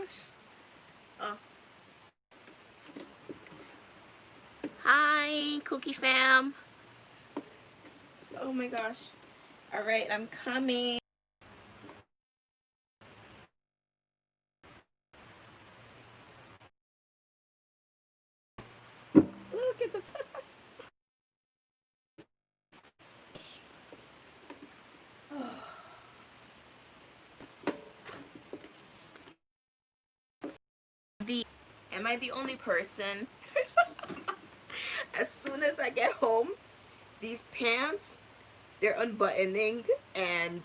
gosh. Oh. Hi, Cookie Fam. Oh my gosh. All right, I'm coming. Look, it's a... Am I the only person? As soon as I get home, these pants, they're unbuttoning, and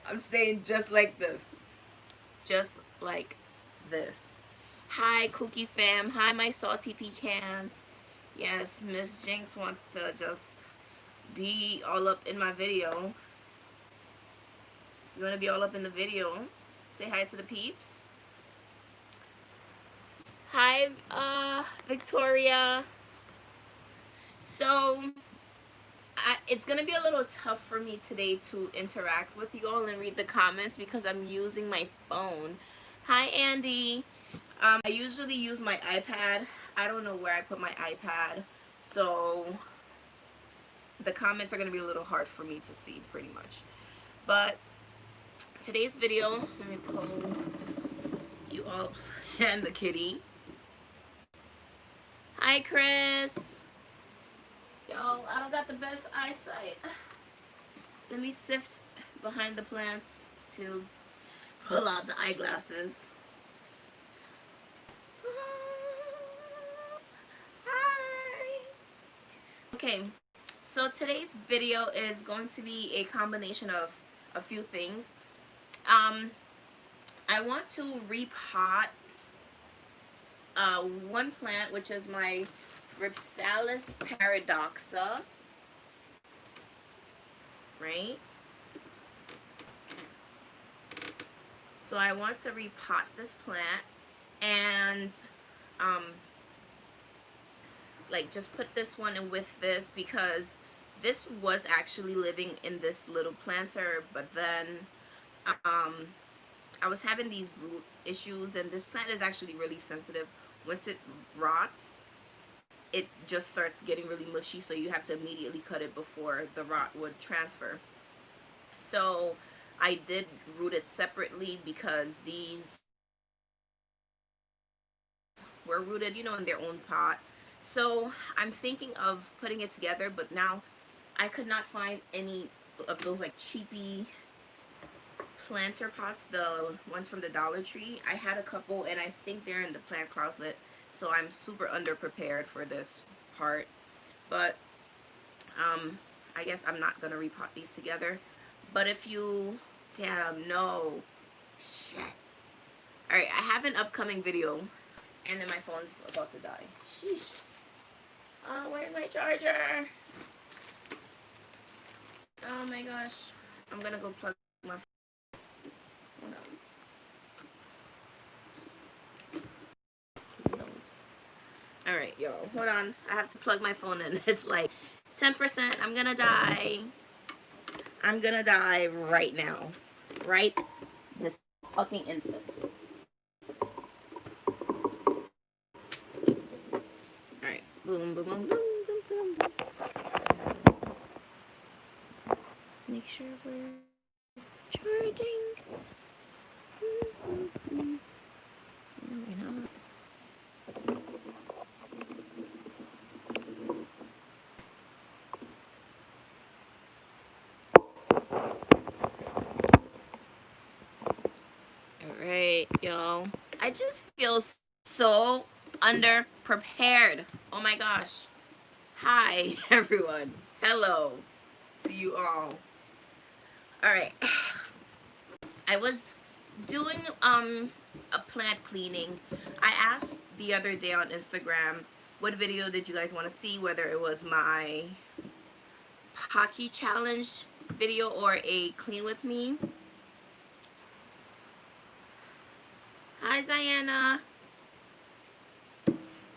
I'm staying just like this. Just like this. Hi, Cookie Fam. Hi, my salty pecans. Yes, Miss Jinx wants to just be all up in my video. You want to be all up in the video? Say hi to the peeps. Hi, Victoria. So, it's going to be a little tough for me today to interact with you all and read the comments because I'm using my phone. Hi, Andy. I usually use my iPad. I don't know where I put my iPad, so the comments are going to be a little hard for me to see, pretty much. But today's video, let me pull you up and the kitty. Hi, Chris. Yo, I don't got the best eyesight. Let me sift behind the plants to pull out the eyeglasses. Hi. Okay, so today's video is going to be a combination of a few things. I want to repot one plant, which is my Rhipsalis Paradoxa, right? So I want to repot this plant and like just put this one in with this, because this was actually living in this little planter, but then I was having these root issues, and this plant is actually really sensitive. Once it rots, it just starts getting really mushy, so you have to immediately cut it before the rot would transfer. So I did root it separately because these were rooted, you know, in their own pot. So I'm thinking of putting it together, but now I could not find any of those like cheapy planter pots, the ones from the Dollar Tree. I had a couple and I think they're in the plant closet, so I'm super underprepared for this part. But I guess I'm not gonna repot these together. But if you, damn, no, shit. Alright, I have an upcoming video, and then my phone's about to die. Sheesh. Oh, where's my charger? Oh my gosh. I'm gonna go plug my phone. Hold on. Alright, yo, hold on. I have to plug my phone in. It's like 10%. I'm gonna die. I'm gonna die right now. Right this fucking instant. Alright. Boom, boom, boom, boom, boom, boom. Make sure we're charging. No, we're not. Alright, y'all. I just feel so underprepared. Oh my gosh. Hi, everyone. Hello to you all. Alright. I was doing a plant cleaning. I asked the other day on Instagram, what video did you guys want to see, whether it was my hockey challenge video or a clean with me. Hi, Ziana.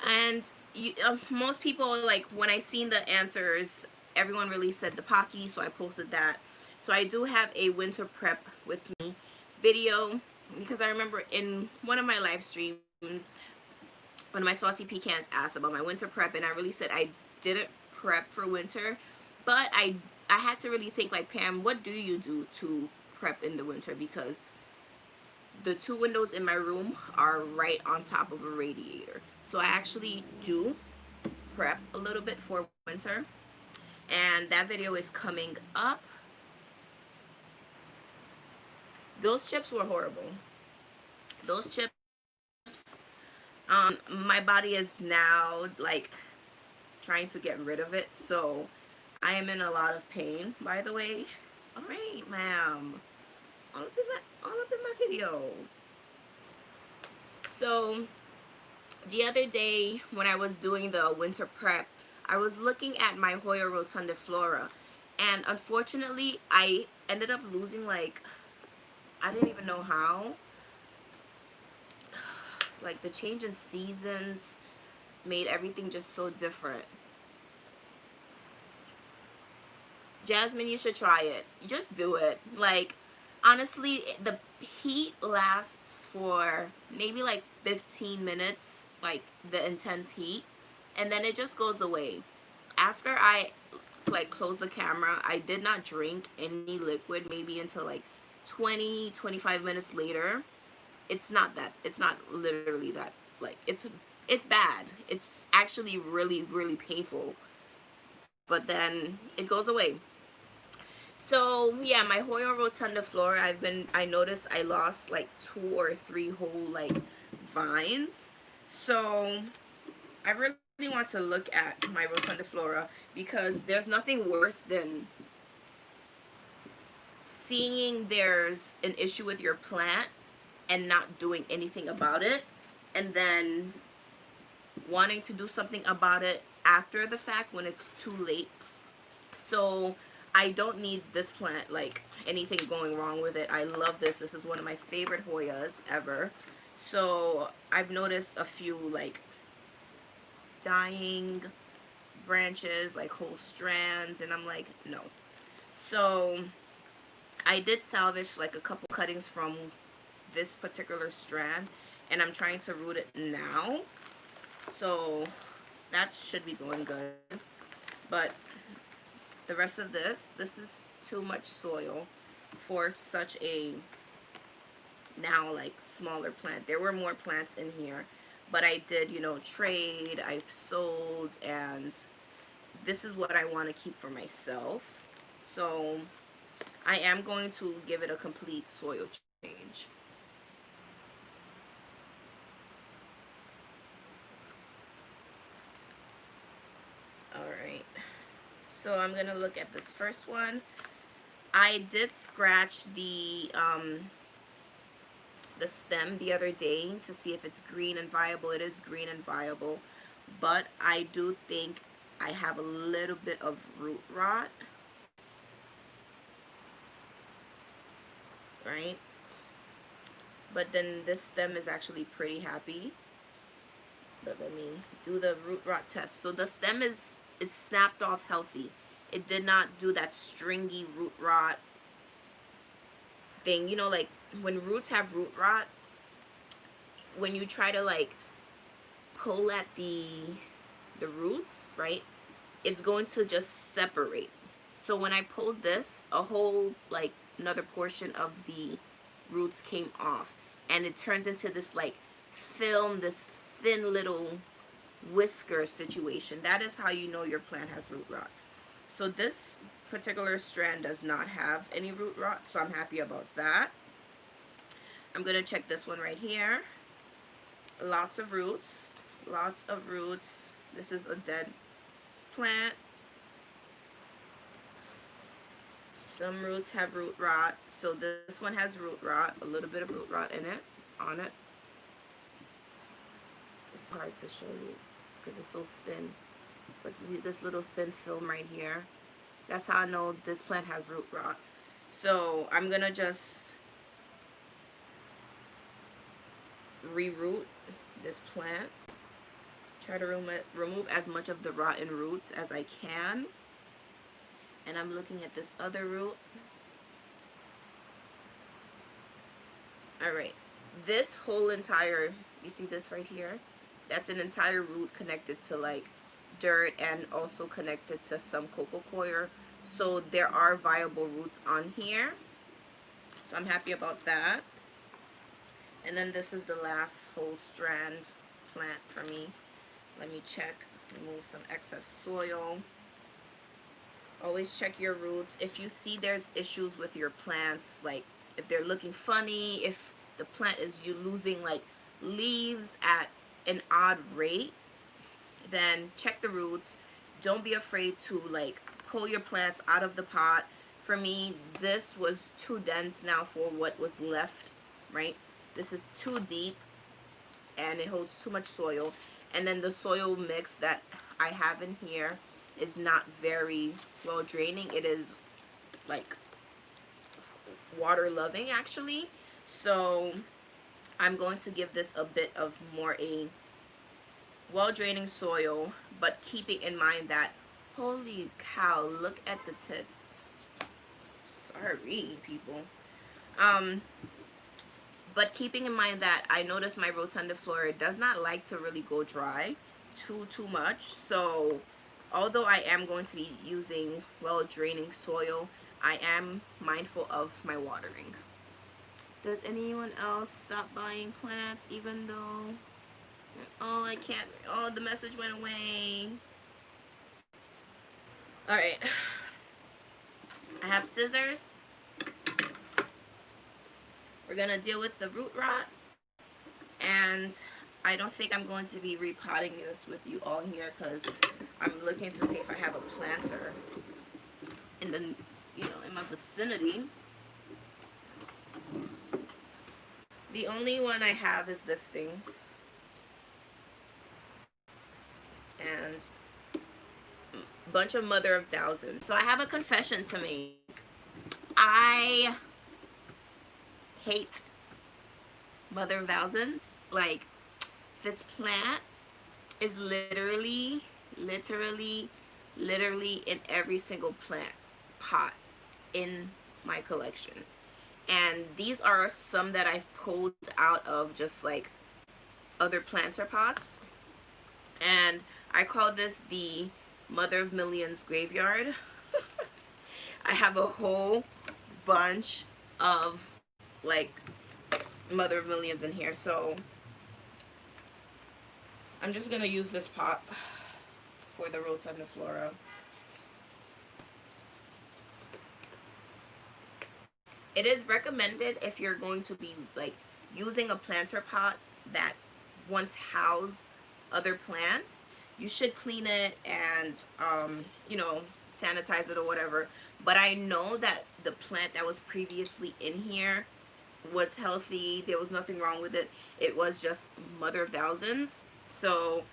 And you, most people, like, when I seen the answers, everyone really said the Pocky, so I posted that. So I do have a winter prep with me video, because I remember in one of my live streams, one of my saucy pecans asked about my winter prep, and I really said I didn't prep for winter, but I had to really think, like, Pam, what do you do to prep in the winter? Because the two windows in my room are right on top of a radiator, so I actually do prep a little bit for winter, and that video is coming up. Those chips were horrible. Those chips, my body is now like trying to get rid of it, so I am in a lot of pain, by the way. All right, ma'am, all up in my video. So the other day when I was doing the winter prep, I was looking at my Hoya Rotundiflora, and unfortunately I ended up losing, like, I didn't even know how. Like, the change in seasons made everything just so different. Jasmine, you should try it. Just do it. Like, honestly, the heat lasts for maybe like 15 minutes, like the intense heat, and then it just goes away. After I like close the camera, I did not drink any liquid maybe until like 20-25 minutes later. It's not literally that, like, it's bad. It's actually really, really painful, but then it goes away. So yeah, my Hoya Rotundiflora, I noticed I lost like 2 or 3 whole like vines. So I really want to look at my Rotundiflora, because there's nothing worse than seeing there's an issue with your plant and not doing anything about it, and then wanting to do something about it after the fact when it's too late. So I don't need this plant, like, anything going wrong with it. I love this. This is one of my favorite Hoyas ever. So I've noticed a few like dying branches, like whole strands, and I'm like, no. So I did salvage like a couple cuttings from this particular strand, and I'm trying to root it now. So that should be going good. But the rest of this is too much soil for such a now like smaller plant. There were more plants in here, but I did, you know, trade, I've sold, and this is what I want to keep for myself. So I am going to give it a complete soil change. Alright, so I'm gonna look at this first one. I did scratch the stem the other day to see if it's green and viable. It is green and viable, but I do think I have a little bit of root rot, right? But then this stem is actually pretty happy. But let me do the root rot test. So the stem it's snapped off healthy. It did not do that stringy root rot thing. You know, like when roots have root rot, when you try to like pull at the roots, right, it's going to just separate. So when I pulled this, a whole like another portion of the roots came off, and it turns into this like film, this thin little whisker situation. That is how you know your plant has root rot. So this particular strand does not have any root rot, so I'm happy about that. I'm gonna check this one right here. Lots of roots, lots of roots. This is a dead plant. Some roots have root rot, so this one has root rot, a little bit of root rot in it, on it. It's hard to show you because it's so thin, but this little thin film right here, that's how I know this plant has root rot. So I'm gonna just reroot this plant, try to remove as much of the rotten roots as I can. And I'm looking at this other root. All right, this whole entire, you see this right here? That's an entire root connected to like dirt and also connected to some coco coir. So there are viable roots on here. So I'm happy about that. And then this is the last whole strand plant for me. Let me check, remove some excess soil. Always check your roots. If you see there's issues with your plants, like if they're looking funny, if the plant is you losing like leaves at an odd rate, then check the roots. Don't be afraid to like pull your plants out of the pot. For me, this was too dense now for what was left, right? This is too deep and it holds too much soil. And then the soil mix that I have in here is not very well draining. It is like water loving actually. So I'm going to give this a bit of more a well draining soil, but keeping in mind that, holy cow, look at the tits. Sorry people. But keeping in mind that I noticed my Rotundiflora does not like to really go dry too much. So although I am going to be using well draining soil, I am mindful of my watering. Does anyone else stop buying plants even though, oh, I can't, oh, the message went away. All right, I have scissors. We're gonna deal with the root rot, and I don't think I'm going to be repotting this with you all here because I'm looking to see if I have a planter in the, in my vicinity. The only one I have is this thing, and a bunch of mother of thousands. So I have a confession to make. I hate mother of thousands. Like, this plant is literally in every single plant pot in my collection. And these are some that I've pulled out of just like other planter pots. And I call this the Mother of Millions graveyard. I have a whole bunch of like Mother of Millions in here. So I'm just gonna use this pot for the Rotundiflora. It is recommended if you're going to be like using a planter pot that once housed other plants, you should clean it and sanitize it or whatever. But I know that the plant that was previously in here was healthy. There was nothing wrong with it. It was just mother of thousands. So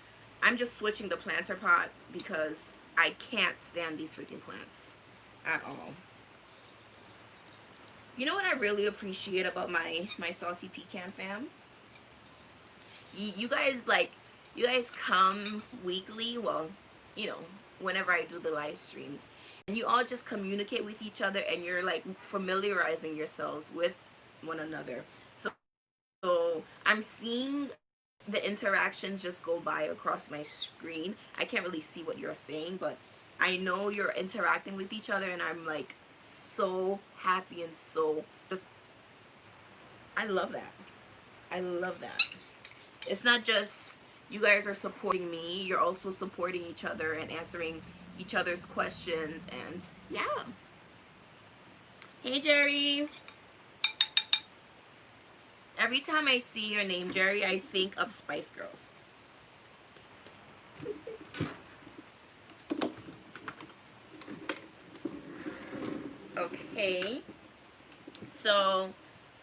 I'm just switching the planter pot because I can't stand these freaking plants at all. You know what I really appreciate about my salty pecan fam? You guys come weekly, well, whenever I do the live streams, and you all just communicate with each other and you're like familiarizing yourselves with one another. So I'm seeing the interactions just go by across my screen. I can't really see what you're saying, but I know you're interacting with each other, and I'm like so happy and so just, I love that. I love that. It's not just you guys are supporting me, you're also supporting each other and answering each other's questions. And yeah. Hey Jerry. Every time I see your name, Jerry, I think of Spice Girls. Okay, so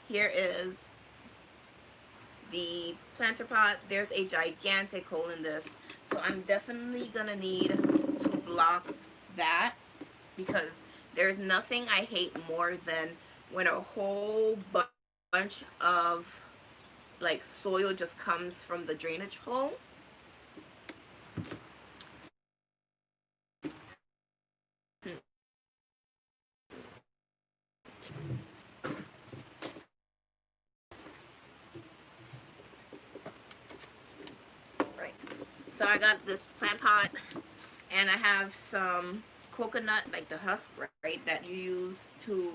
here is the planter pot. There's a gigantic hole in this, so I'm definitely gonna need to block that, because there's nothing I hate more than when a whole bunch of like soil just comes from the drainage hole. So I got this plant pot, and I have some coconut, like the husk, right, that you use to,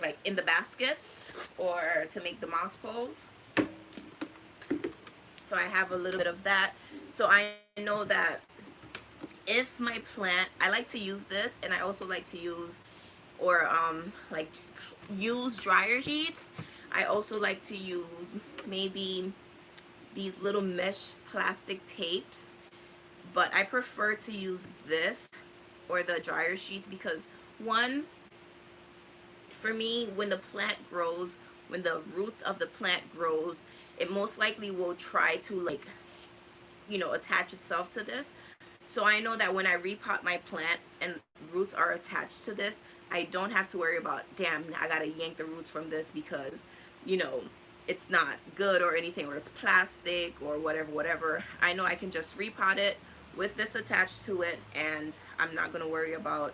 like, in the baskets or to make the moss poles. So I have a little bit of that. So I know that if my plant, I like to use this, and I also like to use, or like, use dryer sheets. I also like to use maybe these little mesh plastic tapes, but I prefer to use this or the dryer sheets because, one, for me, when the plant grows, when the roots of the plant grows, it most likely will try to, like, attach itself to this. So I know that when I repot my plant and roots are attached to this, I don't have to worry about, damn, I gotta yank the roots from this because, you know, it's not good or anything, or it's plastic or whatever. I know I can just repot it with this attached to it, and I'm not gonna worry about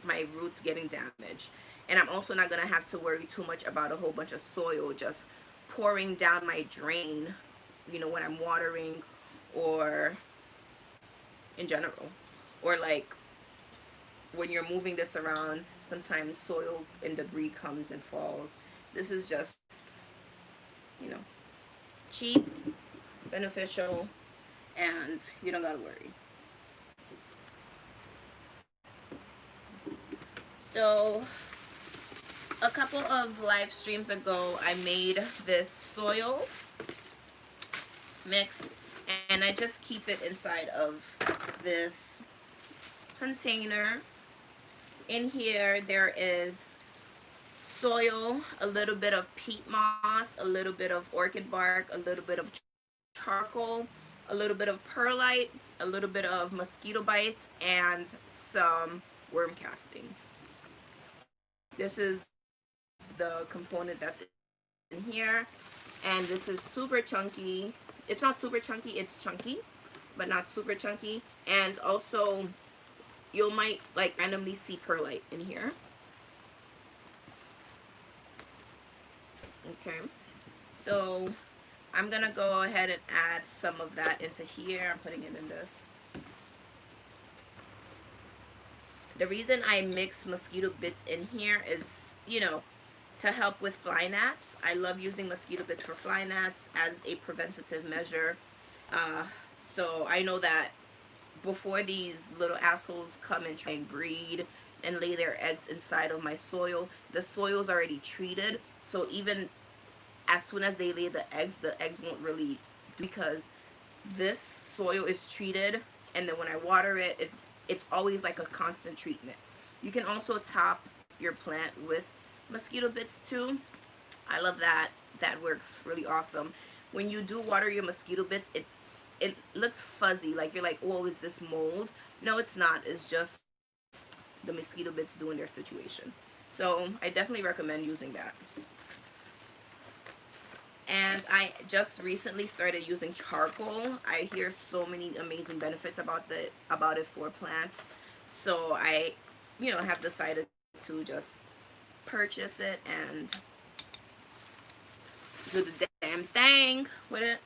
my roots getting damaged. And I'm also not gonna have to worry too much about a whole bunch of soil just pouring down my drain, when I'm watering, or in general, or like when you're moving this around, sometimes soil and debris comes and falls. This is just, you know, cheap, beneficial, and you don't gotta worry. So a couple of live streams ago, I made this soil mix, and I just keep it inside of this container. In here there is soil, a little bit of peat moss, a little bit of orchid bark, a little bit of charcoal, a little bit of perlite, a little bit of mosquito bites, and some worm casting. This is the component that's in here, and this is super chunky. It's not super chunky, it's chunky, but not super chunky. And also, you might like randomly see perlite in here. Okay, so I'm gonna go ahead and add some of that into here. I'm putting it in this. The reason I mix mosquito bits in here is, to help with fly gnats. I love using mosquito bits for fly gnats as a preventative measure. So I know that before these little assholes come and try and breed and lay their eggs inside of my soil, the soil's already treated. So even as soon as they lay the eggs won't really, because this soil is treated, and then when I water it, it's always like a constant treatment. You can also top your plant with mosquito bits too. I love that. That works really awesome. When you do water your mosquito bits, it looks fuzzy, like you're like, oh, is this mold? No, it's not. It's just the mosquito bits doing their situation. So I definitely recommend using that. And I just recently started using charcoal. I hear so many amazing benefits about it for plants. So I, have decided to just purchase it and do the damn thing with it.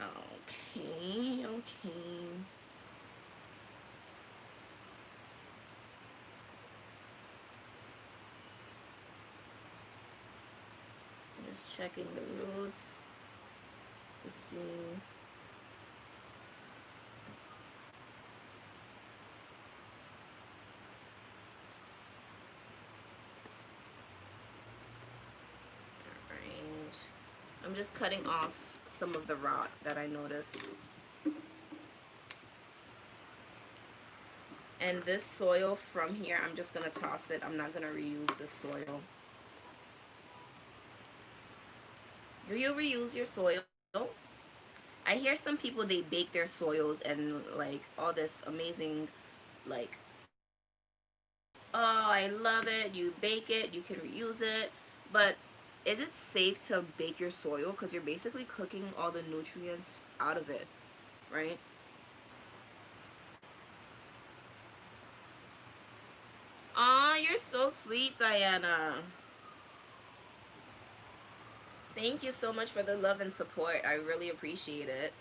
Okay. Just checking the roots to see. Alright. I'm just cutting off some of the rot that I noticed. And this soil from here, I'm just going to toss it. I'm not going to reuse this soil. Do you reuse your soil? I hear some people, they bake their soils and like all this amazing, like, oh, I love it. You bake it, you can reuse it. But is it safe to bake your soil? Because you're basically cooking all the nutrients out of it, right? Aw, you're so sweet, Diana. Thank you so much for the love and support. I really appreciate it.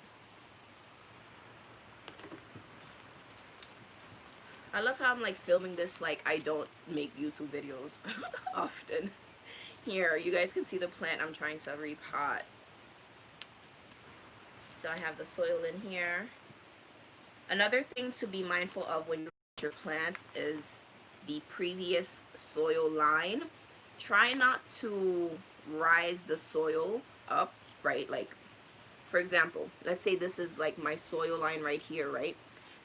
I love how I'm like filming this like I don't make YouTube videos often. Here, you guys can see the plant I'm trying to repot. So I have the soil in here. Another thing to be mindful of when you repot your plants is the previous soil line. Try not to rise the soil up, right? Like, for example, let's say this is like my soil line right here, right?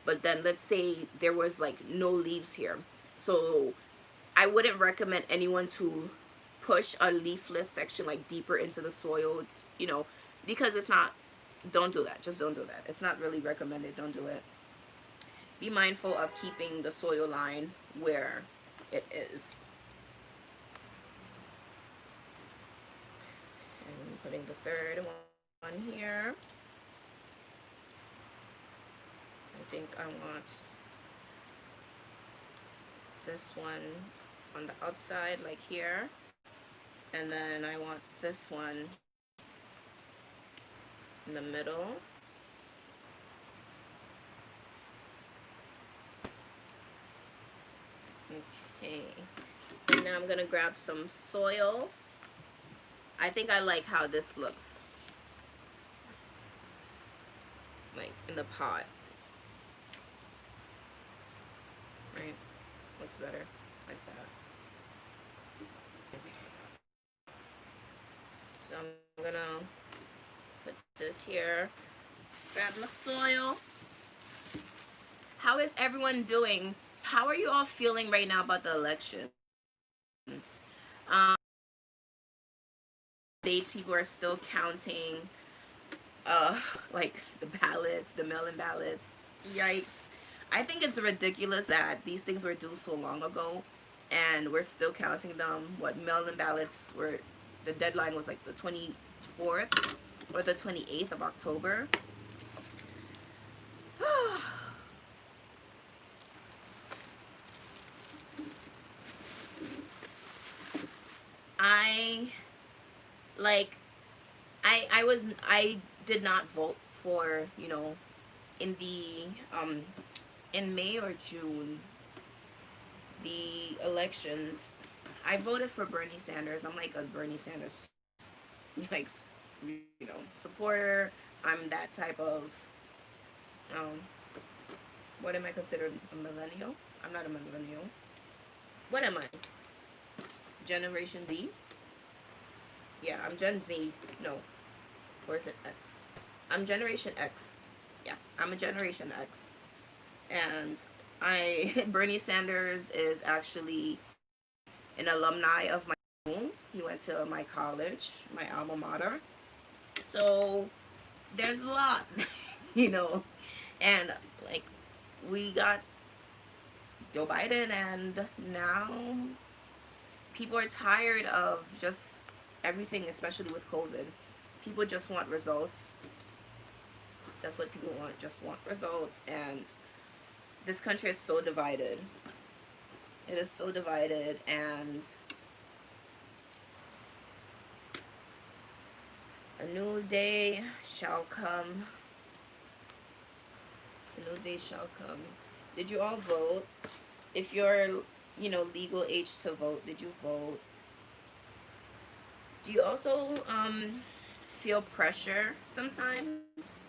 But then let's say there was like no leaves here. So I wouldn't recommend anyone to push a leafless section like deeper into the soil, you know, because it's not, don't do that. Just don't do that. It's not really recommended. Don't do it. Be mindful of keeping the soil line where it is. And putting the third one here. I think I want this one on the outside, like here. And then I want this one in the middle. Okay. And now I'm gonna grab some soil. I think I like how this looks. Like in the pot. Right? Looks better. Like that. Okay. So I'm gonna put this here. Grab my soil. How is everyone doing? How are you all feeling right now about the elections? States, people are still counting like the ballots, the mail-in ballots. Yikes. I think it's ridiculous that these things were due so long ago and we're still counting them. What, mail-in ballots were, the deadline was like the 24th or the 28th of October. I did not vote for, you know, in the in May or June, the elections. I voted for Bernie Sanders. I'm like a Bernie Sanders, like, you know, supporter. I'm that type of what am I considered, a millennial? I'm not a millennial. What am I? Generation Z? Yeah, I'm Gen Z. No. Or is it X? I'm Generation X. Yeah, I'm a Generation X. And Bernie Sanders is actually an alumni of my school. He went to my college, my alma mater. So there's a lot, you know. And like, we got Joe Biden, and now people are tired of just everything, especially with COVID. People just want results. That's what people want, just want results. And this country is so divided. It is so divided, and a new day shall come. A new day shall come. Did you all vote? If you're, you know, legal age to vote, did you vote? Do you also feel pressure sometimes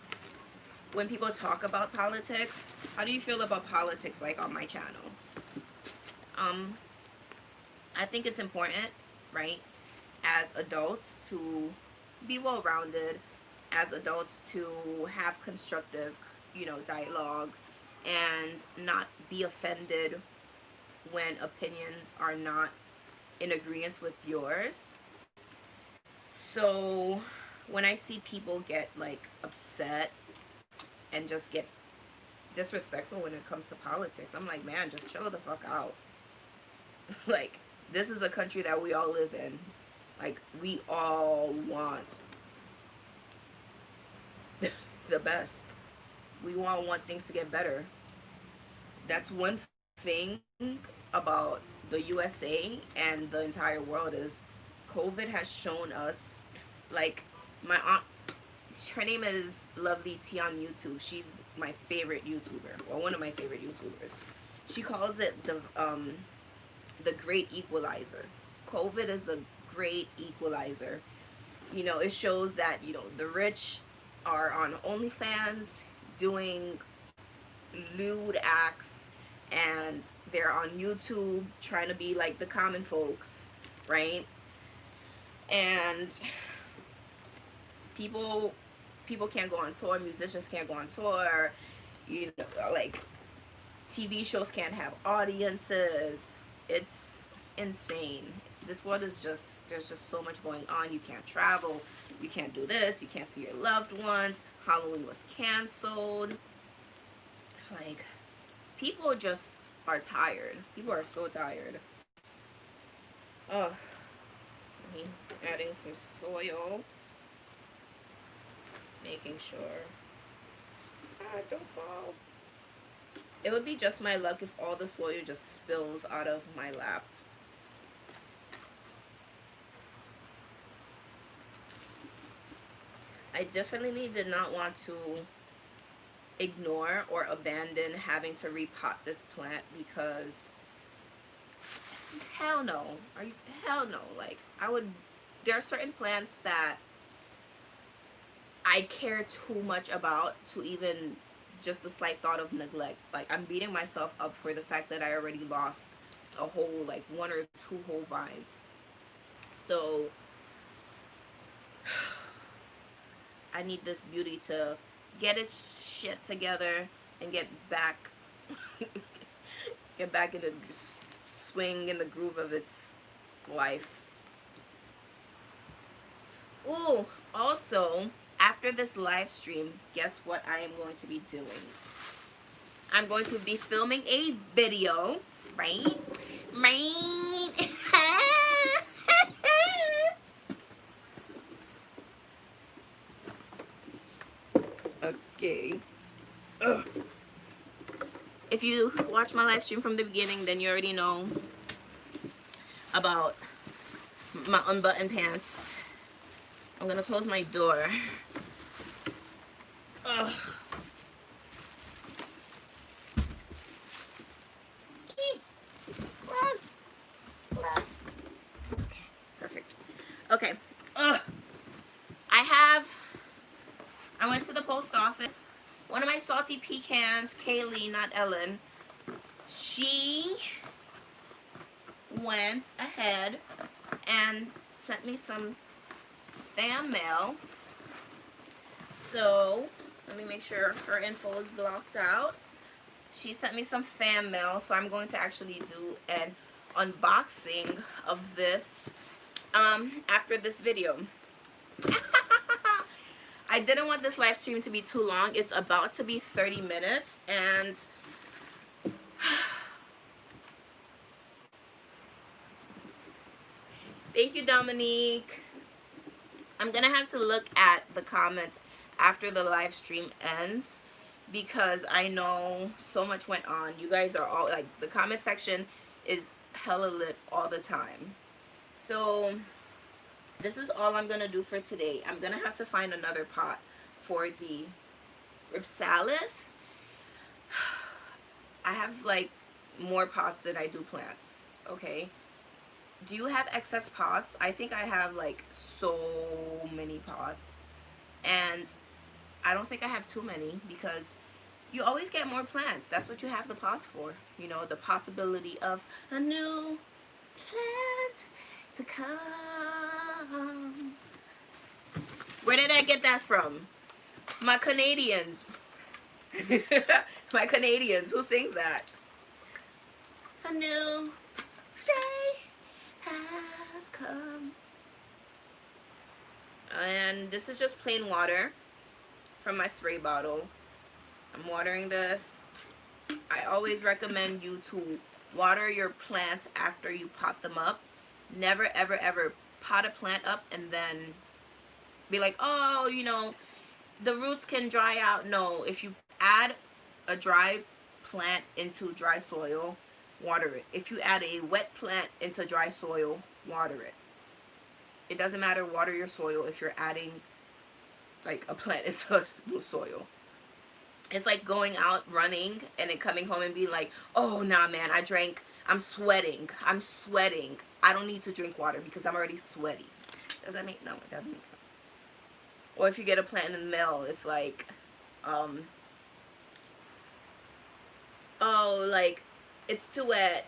when people talk about politics? How do you feel about politics, like on my channel? I think it's important, right, as adults to be well-rounded, as adults to have constructive, you know, dialogue, and not be offended when opinions are not in agreement with yours. So when I see people get like upset and just get disrespectful when it comes to politics, I'm like, man, just chill the fuck out. Like, this is a country that we all live in. Like, we all want the best. We all want things to get better. That's one thing about the USA and the entire world, is COVID has shown us, like, my aunt, Her name is Lovely Tea on YouTube. She's my favorite YouTuber, or one of my favorite YouTubers. She calls it the great equalizer. COVID is a great equalizer. You know, it shows that, you know, the rich are on OnlyFans doing lewd acts, and they're on YouTube trying to be like the common folks, right? And people can't go on tour, musicians can't go on tour, you know, like TV shows can't have audiences. It's insane. This world is just, there's just so much going on. You can't travel, you can't do this, you can't see your loved ones. Halloween was canceled. Like, people just are tired. People are so tired. Oh, adding some soil, making sure don't fall. It would be just my luck if all the soil just spills out of my lap. I definitely did not want to ignore or abandon having to repot this plant, because hell no. Hell no. Like, there are certain plants that I care too much about to even just the slight thought of neglect. Like, I'm beating myself up for the fact that I already lost a whole, like, 1 or 2 whole vines. So I need this beauty to get its shit together and get back in the swing, in the groove of its life. Ooh, also, after this live stream, guess what I am going to be doing? I'm going to be filming a video, right? Okay. Ugh. If you watch my live stream from the beginning, then you already know about my unbuttoned pants. I'm gonna close my door. Ugh. Glass. Okay, perfect. Okay. Ugh. I went to the post office. One of my salty pecans, Kaylee, not Ellen, she went ahead and sent me some fan mail. So let me make sure her info is blocked out. She sent me some fan mail, so I'm going to actually do an unboxing of this after this video. I didn't want this live stream to be too long. It's about to be 30 minutes, and thank you, Dominique. I'm gonna have to look at the comments after the live stream ends, because I know so much went on. You guys are all like, the comment section is hella lit all the time. So this is all I'm gonna do for today. I'm gonna have to find another pot for the Rhipsalis. I have like more pots than I do plants. Okay, do you have excess pots? I think I have like so many pots, and I don't think I have too many, because you always get more plants. That's what you have the pots for, you know, the possibility of a new plant to come. Where did I get that from? My Canadians. My Canadians. Who sings that? A new day has come. And this is just plain water from my spray bottle. I'm watering this. I always recommend you to water your plants after you pot them up. Never ever ever pot a plant up and then be like, oh, you know, the roots can dry out. No, if you add a dry plant into dry soil, water it. If you add a wet plant into dry soil, water it. It doesn't matter, water your soil if you're adding like a plant into new soil. It's like going out running and then coming home and being like, oh nah man, I'm sweating, I don't need to drink water because I'm already sweaty. Does that make, no, it doesn't make sense. Or if you get a plant in the mail, it's like, oh, like, it's too wet.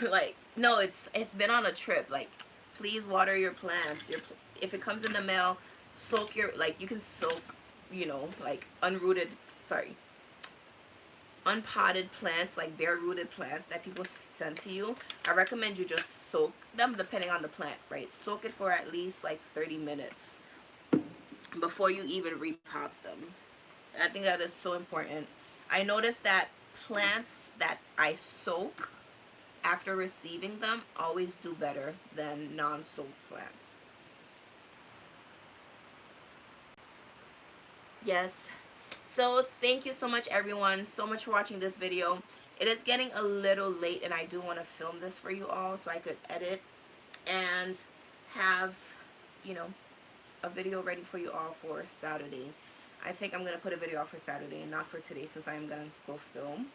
Like, no, it's been on a trip. Like, please water your plants. If it comes in the mail, soak your, like, you can soak, you know, like unpotted plants, like bare rooted plants that people send to you. I recommend you just soak them, depending on the plant, right? Soak it for at least like 30 minutes before you even repot them. I think that is so important. I noticed that plants that I soak after receiving them always do better than non-soaked plants. Yes. So thank you so much everyone, so much for watching this video. It is getting a little late and I do want to film this for you all so I could edit and have, you know, a video ready for you all for Saturday. I think I'm going to put a video out for Saturday and not for today since I am going to go film.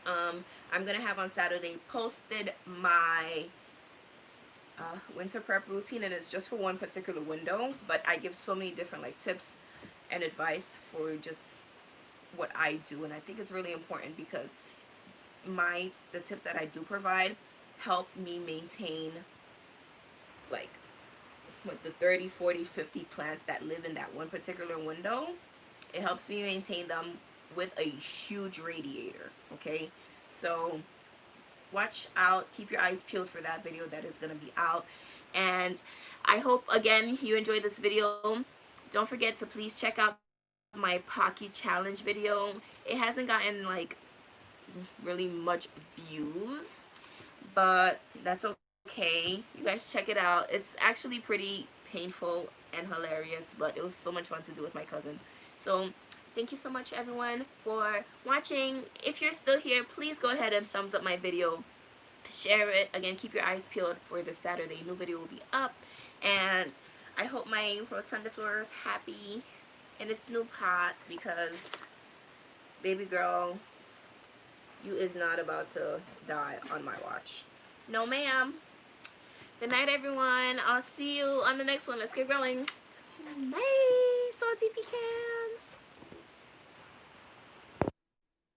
I'm going to have on Saturday posted my winter prep routine, and it's just for one particular window, but I give so many different like tips and advice for just what I do, and I think it's really important because the tips that I do provide help me maintain like with the 30, 40, 50 plants that live in that one particular window. It helps me maintain them with a huge radiator, okay? So watch out, keep your eyes peeled for that video that is going to be out. And I hope again you enjoyed this video. Don't forget to please check out my Pocky challenge video. It hasn't gotten like really much views, but that's okay. You guys check it out. It's actually pretty painful and hilarious, but it was so much fun to do with my cousin. So thank you so much everyone for watching. If you're still here, please go ahead and thumbs up my video, share it. Again, keep your eyes peeled for this Saturday. New video will be up, and I hope my Rotundiflora is happy in its new pot because baby girl, you is not about to die on my watch. No ma'am. Good night everyone. I'll see you on the next one. Let's get growing. Bye. Salty pecan.